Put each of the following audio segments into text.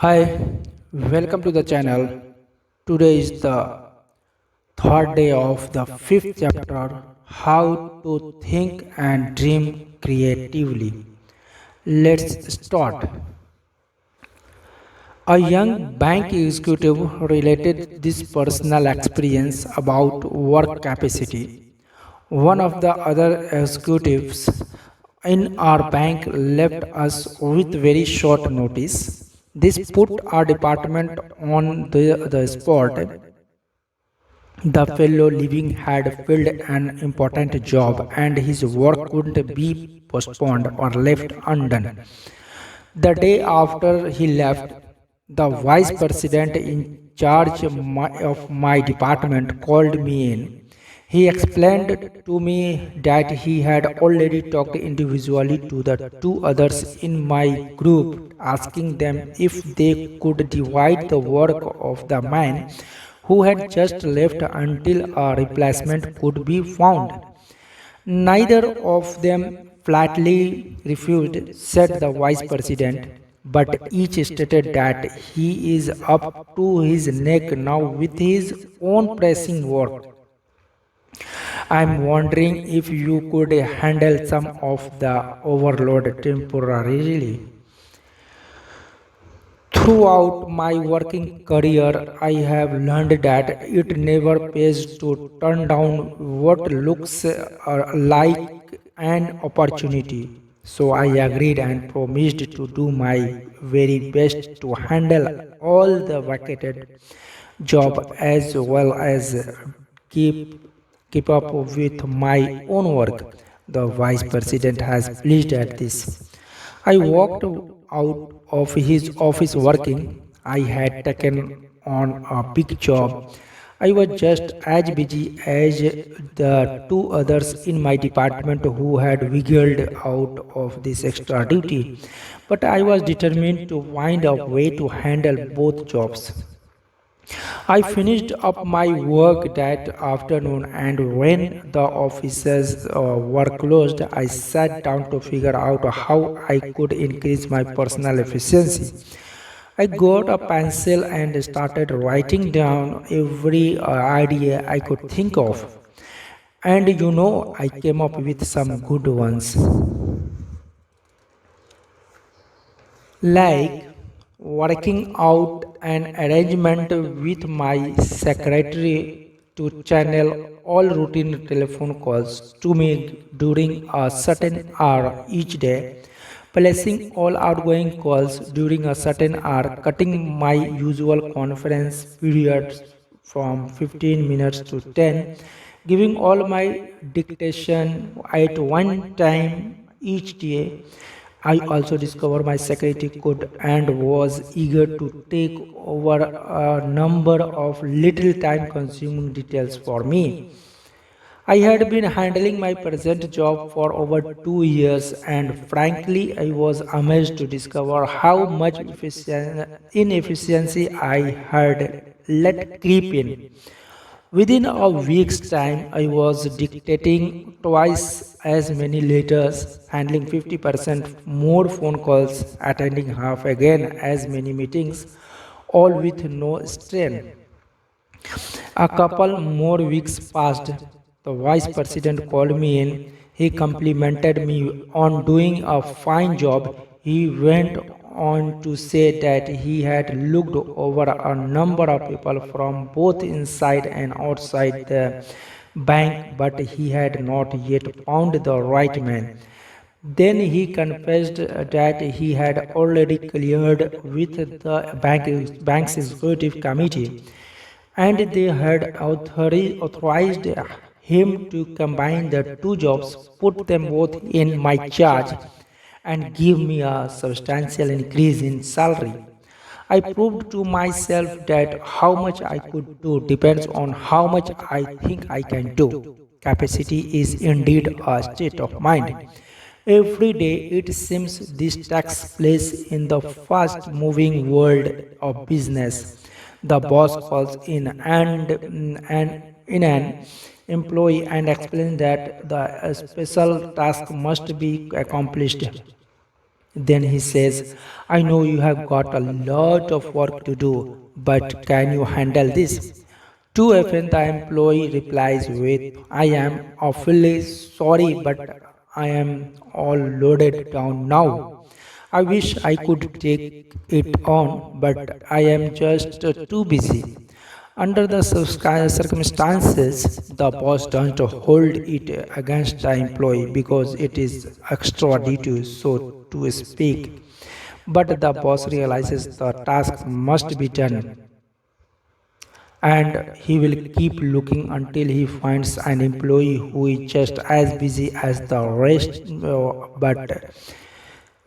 Hi, welcome to the channel. Today is the third day of the fifth chapter, How to Think and Dream Creatively. Let's start. A young bank executive related this personal experience about work capacity. One of the other executives in our bank left us with very short notice. This put our department on the spot. The fellow living had filled an important job and his work couldn't be postponed or left undone. The day after he left, the vice president in charge of my department called me in. He explained to me that he had already talked individually to the two others in my group, asking them if they could divide the work of the man who had just left until a replacement could be found. Neither of them flatly refused, said the vice president, but each stated that he is up to his neck now with his own pressing work. I'm wondering if you could handle some of the overload temporarily. Throughout my working career, I have learned that it never pays to turn down what looks like an opportunity. So I agreed and promised to do my very best to handle all the vacated job as well as keep keep up with my own work. The vice president has pleased at this. I walked out of his office working. I had taken on a big job. I was just as busy as the two others in my department who had wiggled out of this extra duty. But I was determined to find a way to handle both jobs. I finished up my work that afternoon, and when the offices were closed, I sat down to figure out how I could increase my personal efficiency. I got a pencil and started writing down every idea I could think of. And I came up with some good ones. Like working out an arrangement with my secretary to channel all routine telephone calls to me during a certain hour each day, placing all outgoing calls during a certain hour, cutting my usual conference periods from 15 minutes to 10, giving all my dictation at one time each day. I also discovered my secretary could and was eager to take over a number of little time consuming details for me. I had been handling my present job for over 2 years, and frankly, I was amazed to discover how much inefficiency I had let creep in. Within a week's time, I was dictating twice as many letters, handling 50% more phone calls, attending half again as many meetings, all with no strain. A couple more weeks passed. The vice president called me in. He complimented me on doing a fine job. He went on to say that he had looked over a number of people from both inside and outside the bank, but he had not yet found the right man. Then he confessed that he had already cleared with the bank's executive committee and they had authorized him to combine the two jobs, put them both in my charge, and give me a substantial increase in salary. I proved to myself that how much I could do depends on how much I think I can do. Capacity is indeed a state of mind. Every day it seems this takes place in the fast moving world of business. The boss calls in an employee and explains that the special task must be accomplished. Then he says, I know you have got a lot of work to do, but can you handle this? Too often the employee replies with, I am awfully sorry, but I am all loaded down now. I wish I could take it on, but I am just too busy. Under the circumstances, the boss doesn't hold it against the employee because it is extra duty, so to speak. But the boss realizes the task must be done, and he will keep looking until he finds an employee who is just as busy as the rest, but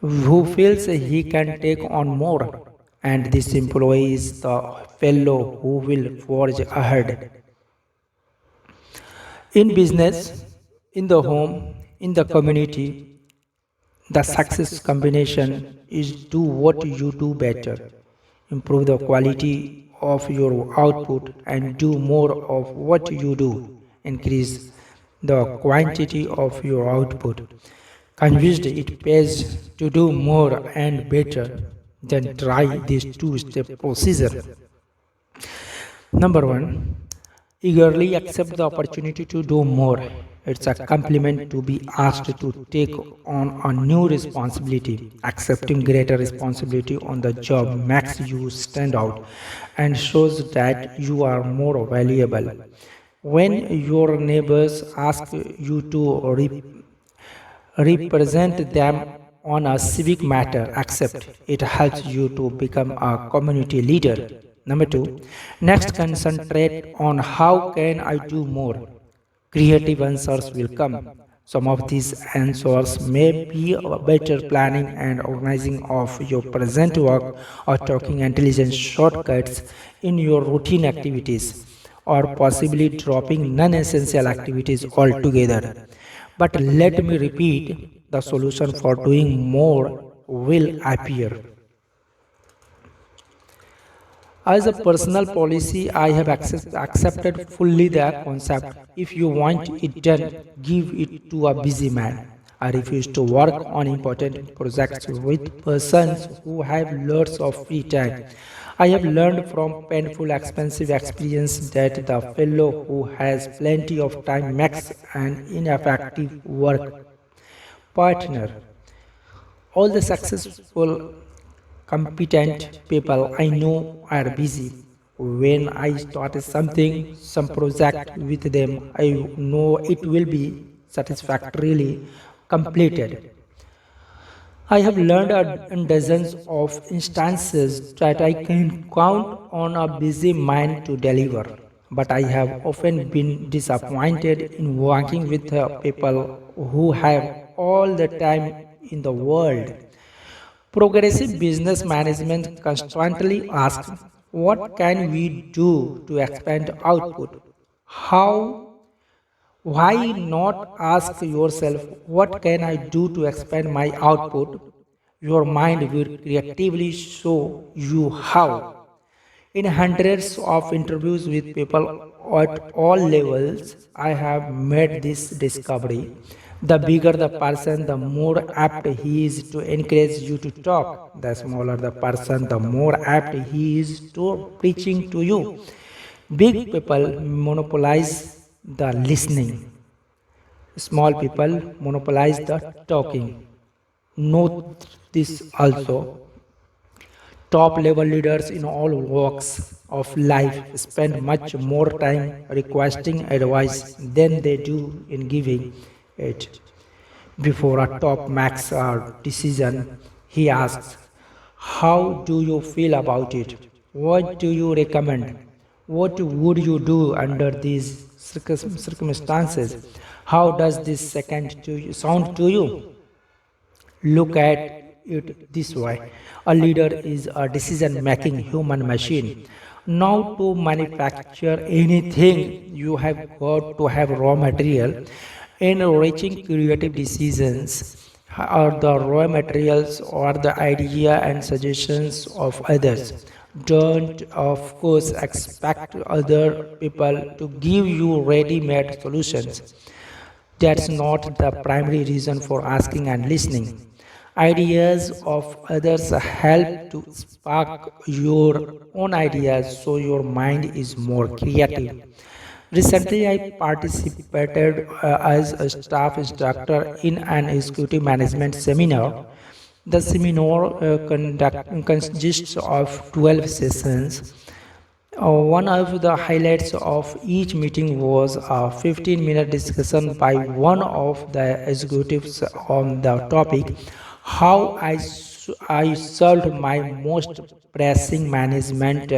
who feels he can take on more. And this employee is the fellow who will forge ahead in business, in the home, in the community. The success combination is do what you do better, improve the quality of your output, and do more of what you do, increase the quantity of your output. Convinced it pays to do more and better, then try this two-step procedure. Number one, eagerly accept the opportunity to do more. It's a compliment to be asked to take on a new responsibility. Accepting greater responsibility on the job makes you stand out and shows that you are more valuable. When your neighbors ask you to represent them on a civic matter, accept. It helps you to become a community leader. Number two, next concentrate on how can I do more. Creative answers will come. Some of these answers may be better planning and organizing of your present work, or taking intelligent shortcuts in your routine activities, or possibly dropping non-essential activities altogether. But let me repeat, the solution for doing more will appear. As a personal policy, I have accepted fully the concept. If you want it done, give it to a busy man. I refuse to work on important projects with persons who have lots of free time. I have learned from painful, expensive experience that the fellow who has plenty of time makes an ineffective work partner. All the successful competent people I know are busy. When I start something, some project with them, I know it will be satisfactorily completed. I have learned in dozens of instances that I can count on a busy mind to deliver. But I have often been disappointed in working with people who have all the time in the world. Progressive business management constantly asks, what can we do to expand output? How? Why not ask yourself, what can I do to expand my output? Your mind will creatively show you how. In hundreds of interviews with people at all levels, I have made this discovery. The bigger the person, the more apt he is to encourage you to talk. The smaller the person, the more apt he is to preaching to you. Big people monopolize the listening. Small people monopolize the talking. Note this also. Top level leaders in all walks of life spend much more time requesting advice than they do in giving it. Before a top makes a decision, he asks, how do you feel about it? What do you recommend? What would you do under these circumstances? How does this sound to you? Look at it this way. A leader is a decision making human machine. Now, to manufacture anything, you have got to have raw material. In reaching creative decisions, are the raw materials or the idea and suggestions of others. Don't, of course, expect other people to give you ready made solutions. That's not the primary reason for asking and listening. Ideas of others help to spark your own ideas so your mind is more creative. Recently, I participated as a staff instructor in an executive management seminar. The seminar consists of 12 sessions. One of the highlights of each meeting was a 15-minute discussion by one of the executives on the topic how I solved my most pressing management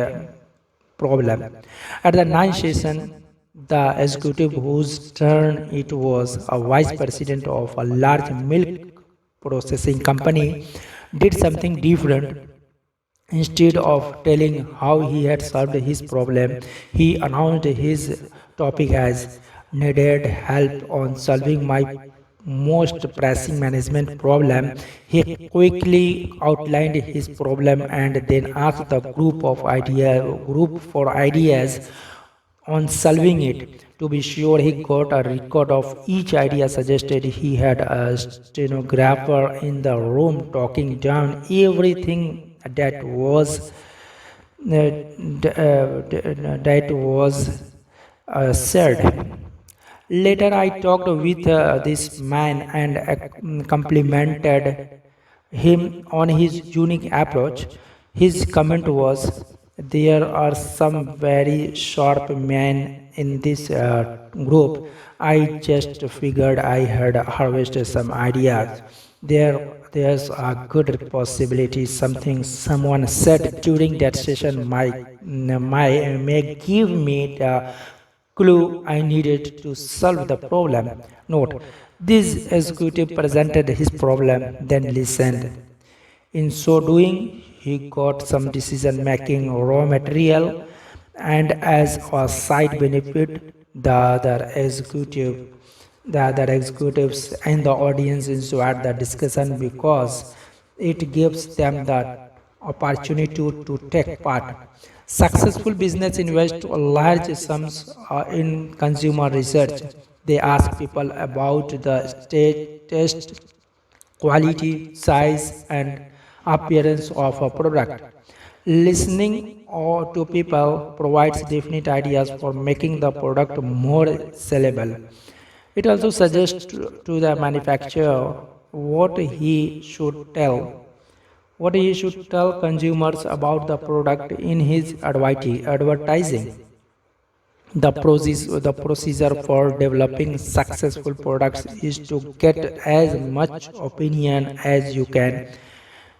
problem. At the ninth session, the executive whose turn it was, a vice president of a large milk processing company, did something different. Instead of telling how he had solved his problem, he announced his topic as needed help on solving my most pressing management problem. He quickly outlined his problem and then asked the group for ideas on solving it. To be sure, he got a record of each idea suggested. He had a stenographer in the room talking down everything that was said. Later, I talked with this man and complimented him on his unique approach. His comment was, "There are some very sharp men in this group. I just figured I had harvested some ideas. There's a good possibility someone said during that session may give me the clue I needed to solve the problem." Note: this executive presented his problem, then listened. In so doing, he got some decision making raw material, and as a side benefit, the other executives and the audience enjoyed the discussion because it gives them the opportunity to take part. Successful business invest large sums in consumer research. They ask people about the state, taste, quality, size, and appearance of a product. Listening to people provides definite ideas for making the product more sellable. It also suggests to the manufacturer what he should tell consumers about the product in his advertising. The procedure for developing successful products is to get as much opinion as you can.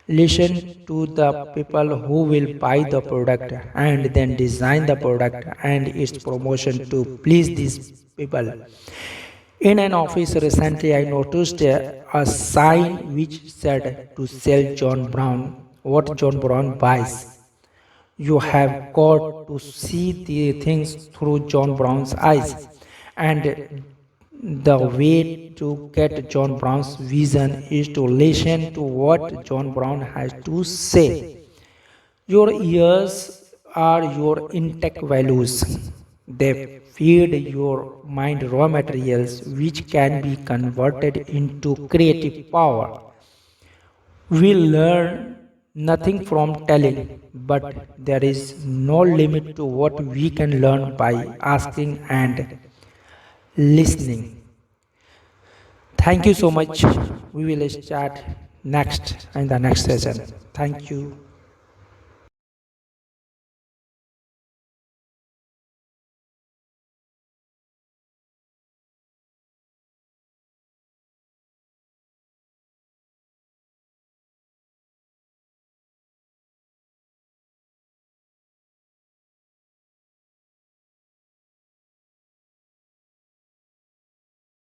Listen to the people who will buy the product and then design the product and its promotion to please these people. In an office recently, I noticed a sign which said to sell John Brown what John Brown buys. You have got to see the things through John Brown's eyes. And the way to get John Brown's vision is to listen to what John Brown has to say. Your ears are your intake values. They feed your mind raw materials which can be converted into creative power. We learn nothing from telling, but there is no limit to what we can learn by asking and listening. Thank you so much. We will start next in the next session. Thank you.